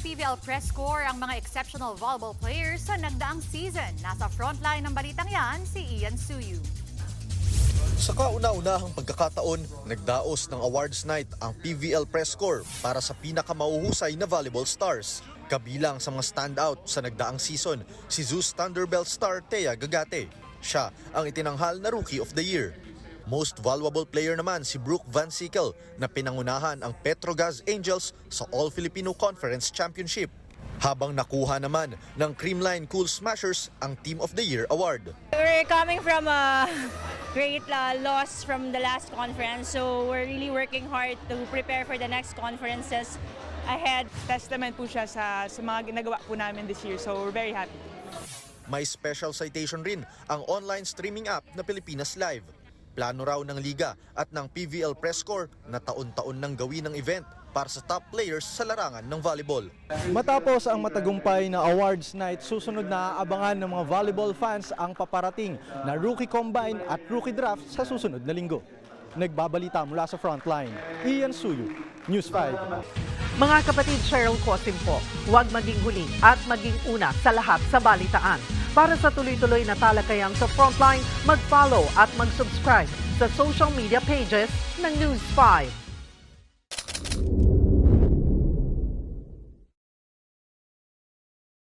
PVL Press Corps ang mga exceptional volleyball players sa nagdaang season. Nasa frontline ng balitang yan, si Ian Suyu. Sa kauna-unahang pagkakataon, nagdaos ng awards night ang PVL Press Corps para sa pinakamauhusay na volleyball stars. Kabilang sa mga standout sa nagdaang season, si Zeus Thunderbelt star Thea Gagate. Siya ang itinanghal na Rookie of the Year. Most valuable player naman si Brooke Van Sickle na pinangunahan ang Petrogas Angels sa All-Filipino Conference Championship. Habang nakuha naman ng Creamline Cool Smashers ang Team of the Year Award. We're coming from a great loss from the last conference, so we're really working hard to prepare for the next conferences ahead. Testament po siya sa mga ginagawa po namin this year, so we're very happy. May special citation rin ang online streaming app na Pilipinas Live. Plano raw ng Liga at ng PVL Press Corps na taon-taon nang gawin ng event para sa top players sa larangan ng volleyball. Matapos ang matagumpay na awards night, susunod na aabangan ng mga volleyball fans ang paparating na Rookie Combine at Rookie Draft sa susunod na linggo. Nagbabalita mula sa frontline, Ian Suyu, News 5. Mga kapatid, Cheryl Cosim po, huwag maging huli at maging una sa lahat sa balitaan. Para sa tuloy-tuloy na talakayan sa Frontline, mag-follow at mag-subscribe sa social media pages ng News 5.